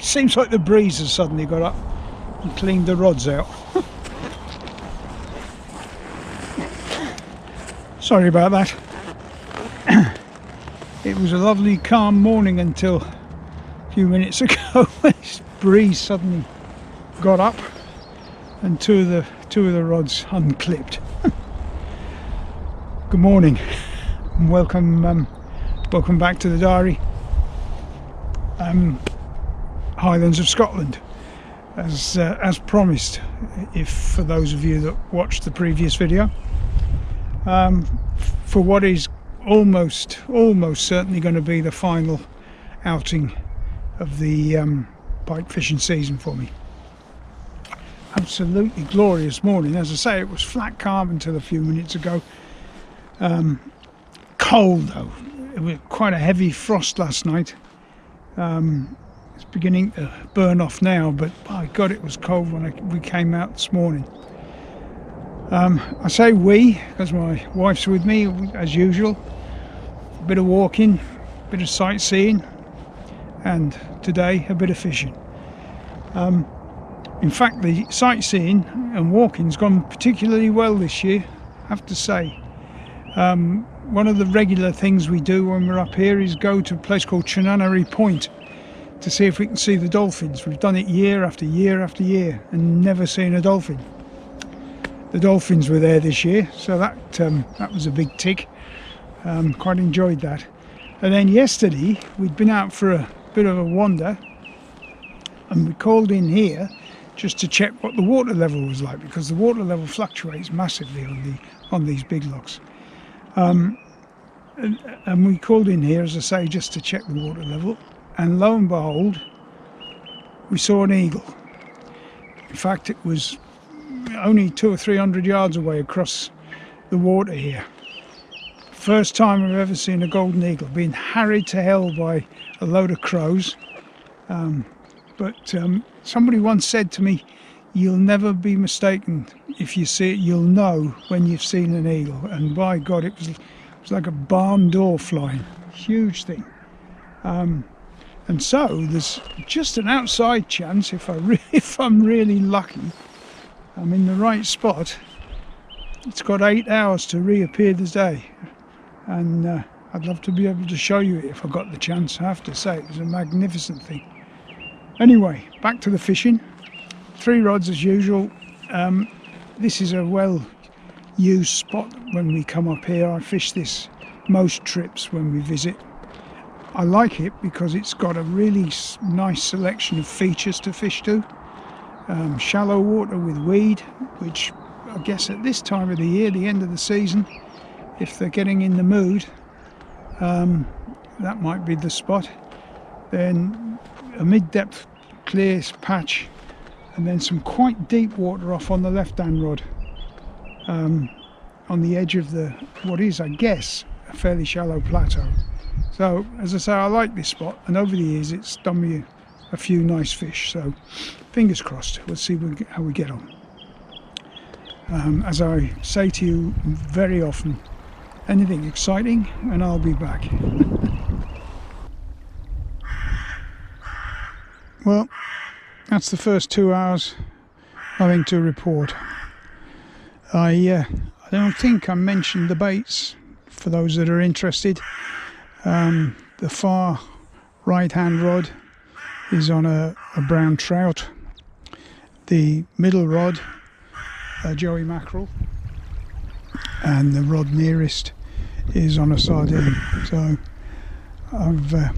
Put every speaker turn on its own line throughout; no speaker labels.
Seems like the breeze has suddenly got up and cleaned the rods out. Sorry about that. It was a lovely calm morning until a few minutes ago when this breeze suddenly got up and two of the rods unclipped. Good morning and welcome back to the diary. Highlands of Scotland, as promised. If for those of you that watched the previous video, for what is almost certainly going to be the final outing of the pike fishing season for me. Absolutely glorious morning. As I say, it was flat calm until a few minutes ago. Cold though. It was quite a heavy frost last night. It's beginning to burn off now, but by God, it was cold when we came out this morning. I say we because my wife's with me as usual. A bit of walking, a bit of sightseeing, and today a bit of fishing. In fact, the sightseeing and walking's gone particularly well this year, I have to say. One of the regular things we do when we're up here is go to a place called Chinanary Point to see if we can see the dolphins. We've done it year after year after year and never seen a dolphin. The dolphins were there this year, so that was a big tick. Quite enjoyed that. And then yesterday we'd been out for a bit of a wander and we called in here just to check what the water level was like, because the water level fluctuates massively on these big lochs. And we called in here, as I say, just to check the water level, and lo and behold, we saw an eagle. In fact, it was only 200 or 300 yards away across the water here. First time I've ever seen a golden eagle, being harried to hell by a load of crows. But somebody once said to me, you'll never be mistaken. If you see it, you'll know when you've seen an eagle. And by God, it was like a barn door flying. Huge thing. And so there's just an outside chance, if I'm really lucky, I'm in the right spot. It's got 8 hours to reappear today. And I'd love to be able to show you it if I got the chance. I have to say, it was a magnificent thing. Anyway, back to the fishing. 3 rods as usual. This is a well-used spot when we come up here. I fish this most trips when we visit. I like it because it's got a really nice selection of features to fish to. Shallow water with weed, which I guess at this time of the year, the end of the season, if they're getting in the mood, that might be the spot. Then a mid-depth clear patch, and then some quite deep water off on the left-hand rod, on the edge of what is, I guess, a fairly shallow plateau. So, as I say, I like this spot, and over the years it's done me a few nice fish, so fingers crossed. We'll see how we get on. As I say to you very often, anything exciting and I'll be back. Well, that's the first 2 hours. Nothing to report. I don't think I mentioned the baits for those that are interested. The far right hand rod is on a brown trout. The middle rod, a joey mackerel, and the rod nearest is on a sardine. So I've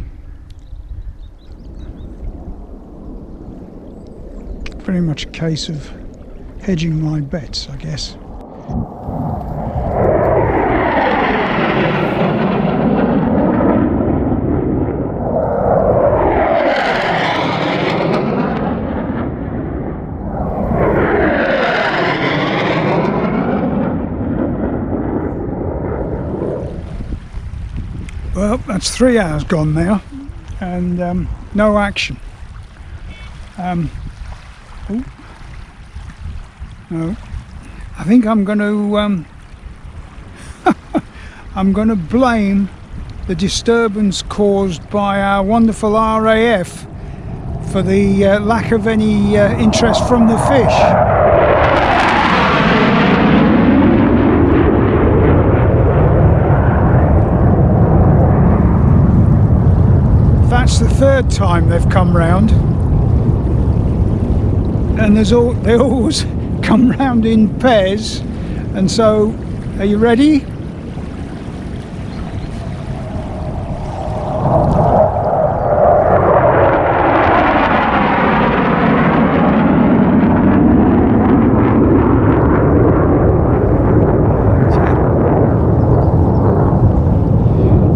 very much a case of hedging my bets, I guess. Well, that's 3 hours gone now, and no action. No, I think I'm going to I'm going to blame the disturbance caused by our wonderful RAF for the lack of any interest from the fish. That's the third time they've come round, and they always come round in pairs. And so, are you ready?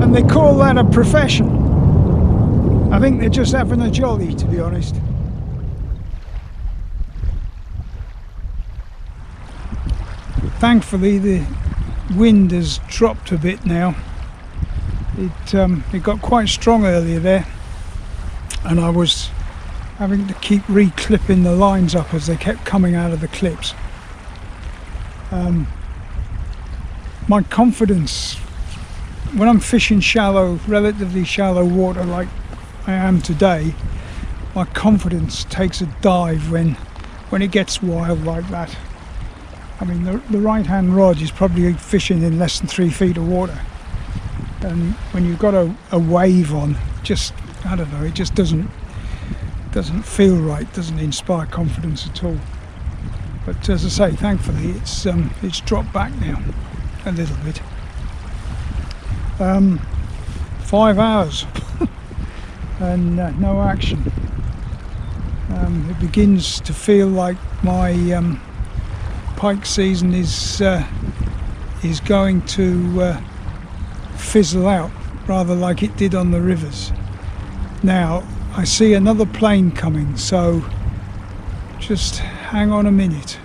And they call that a profession. I think they're just having a jolly, to be honest. Thankfully the wind has dropped a bit now. It got quite strong earlier there, and I was having to keep re-clipping the lines up as they kept coming out of the clips. My confidence when I'm fishing shallow, relatively shallow water like I am today, my confidence takes a dive when it gets wild like that. I mean, the right hand rod is probably fishing in less than 3 feet of water, and when you've got a wave on, just, I don't know, it just doesn't feel right, doesn't inspire confidence at all. But as I say, thankfully it's dropped back now a little bit. 5 hours and no action. It begins to feel like my pike season is going to fizzle out, rather like it did on the rivers. Now I see another plane coming, so just hang on a minute.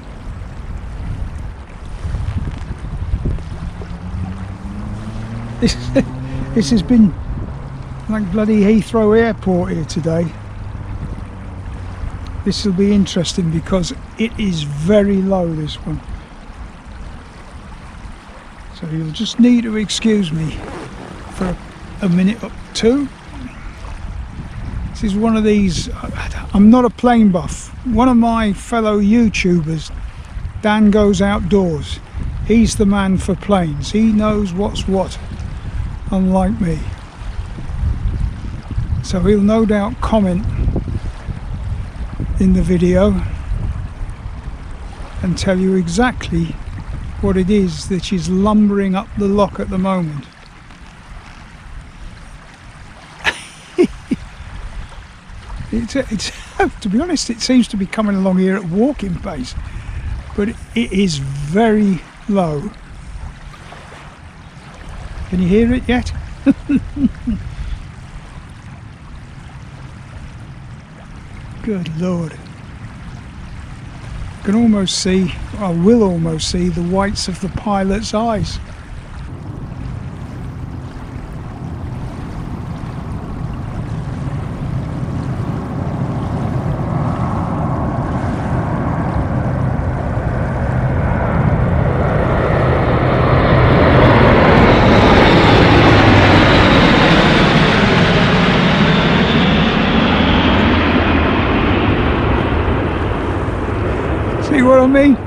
This has been like bloody Heathrow Airport here today. This will be interesting because it is very low, this one. So you'll just need to excuse me for a minute or two. This is one of these, I'm not a plane buff. One of my fellow YouTubers, Dan Goes Outdoors, he's the man for planes. He knows what's what, unlike me. So he'll no doubt comment in the video and tell you exactly what it is that is lumbering up the lock at the moment. It's to be honest, it seems to be coming along here at walking pace, but it is very low. Can you hear it yet? Good Lord. I can almost see, I will almost see the whites of the pilot's eyes. See what I mean? I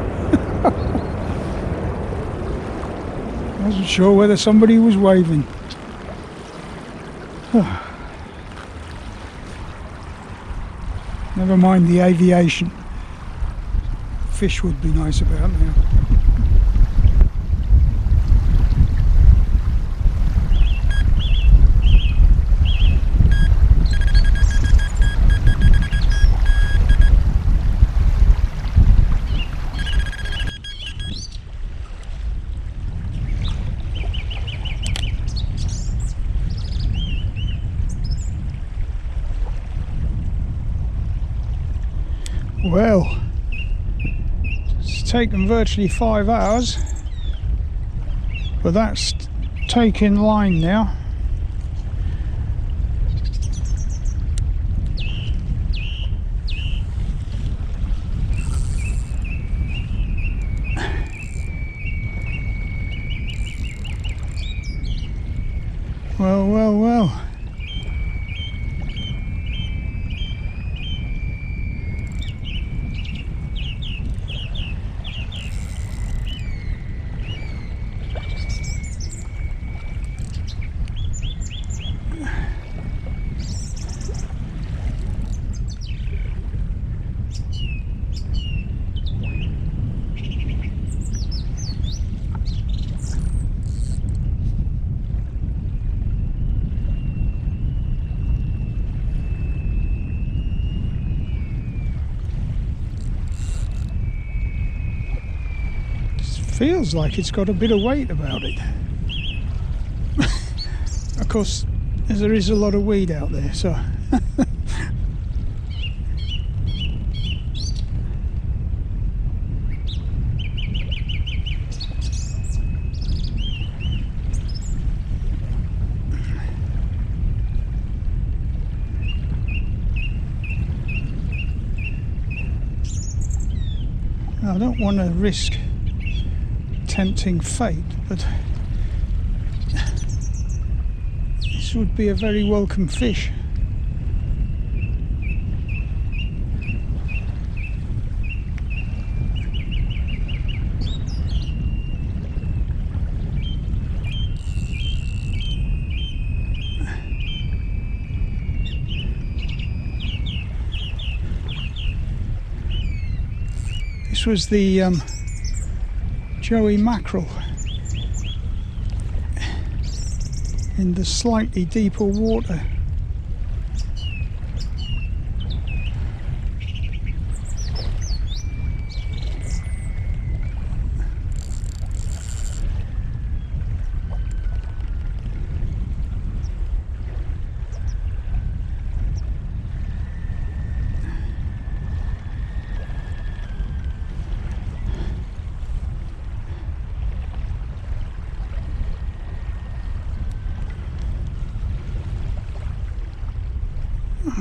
wasn't sure whether somebody was waving. Never mind the aviation. Fish would be nice about now. Well, it's taken virtually 5 hours, but that's taking line now. Well. feels like it's got a bit of weight about it. Of course, there is a lot of weed out there, so I don't want to risk tempting fate, but this would be a very welcome fish. This was the Joey mackerel in the slightly deeper water.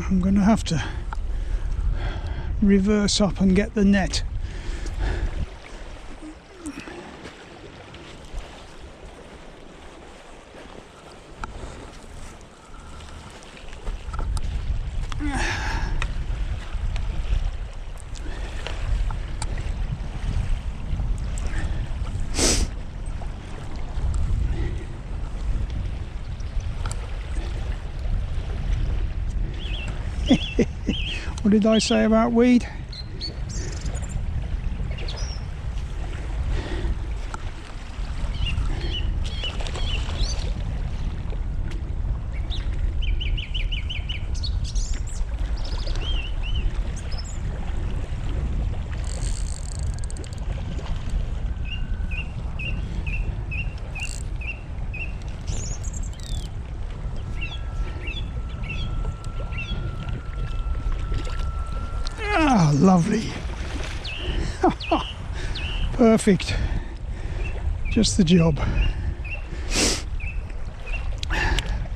I'm going to have to reverse up and get the net. What did I say about weed? Ah, lovely. Perfect. Just the job.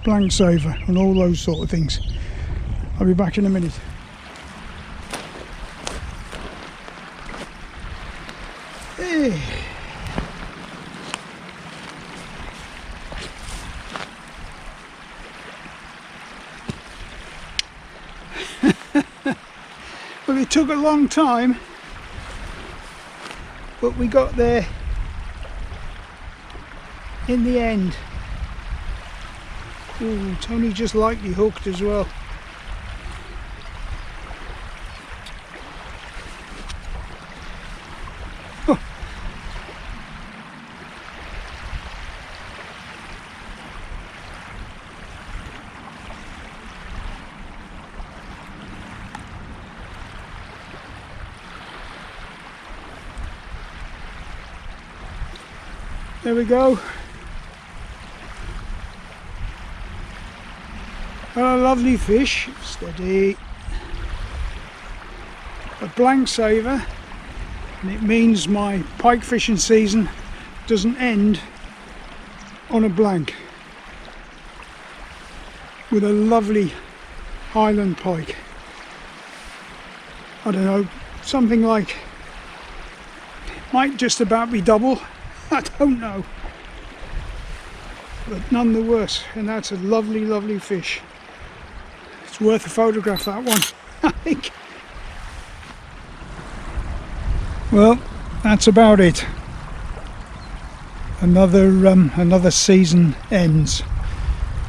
Blank saver and all those sort of things. I'll be back in a minute. Hey. Well, it took a long time, but we got there in the end. Ooh, it's only just lightly hooked as well. Oh. There we go. A lovely fish, steady. A blank saver, and it means my pike fishing season doesn't end on a blank. With a lovely Highland pike. I don't know, something like, might just about be double. I don't know, but none the worse, and that's a lovely, lovely fish. It's worth a photograph, that one, I think. Well, that's about it. Another season ends.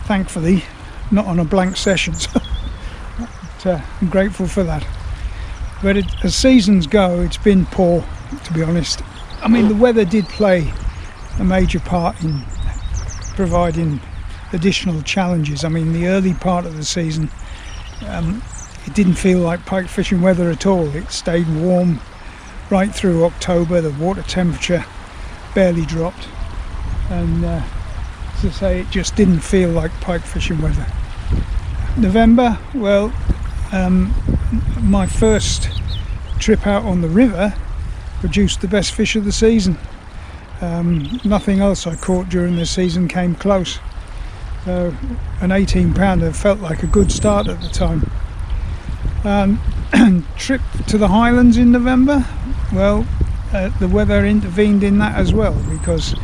Thankfully, not on a blank session, so I'm grateful for that. But as seasons go, it's been poor, to be honest. I mean, the weather did play a major part in providing additional challenges. I mean, the early part of the season, it didn't feel like pike fishing weather at all. It stayed warm right through October. The water temperature barely dropped, and as I say, it just didn't feel like pike fishing weather. November, well, my first trip out on the river produced the best fish of the season. Nothing else I caught during the season came close. An 18 pounder felt like a good start at the time. Trip to the Highlands in November, well, the weather intervened in that as well, because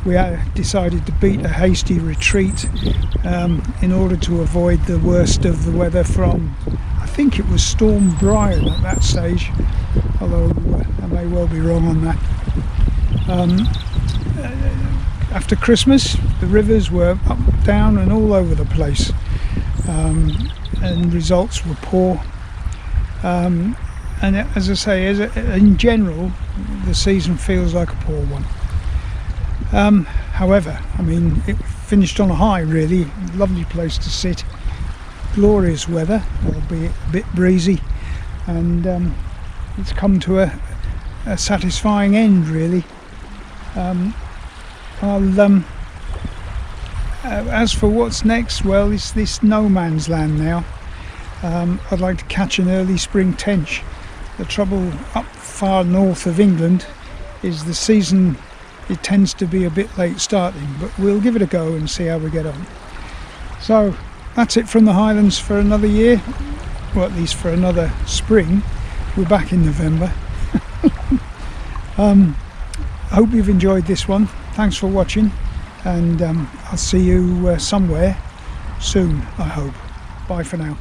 we decided to beat a hasty retreat in order to avoid the worst of the weather from, I think it was Storm Brian at that stage, although I may well be wrong on that. After Christmas, the rivers were up, down and all over the place, and results were poor. And as I say, in general, the season feels like a poor one. However, I mean, it finished on a high, really. Lovely place to sit, glorious weather, albeit a bit breezy, and it's come to a satisfying end, really. As for what's next, well, it's this no man's land now. I'd like to catch an early spring tench. The trouble up far north of England is the season, it tends to be a bit late starting, but we'll give it a go and see how we get on. So that's it from the Highlands for another year, well, at least for another spring. We're back in November. I hope you've enjoyed this one. Thanks for watching, and I'll see you somewhere soon, I hope. Bye for now.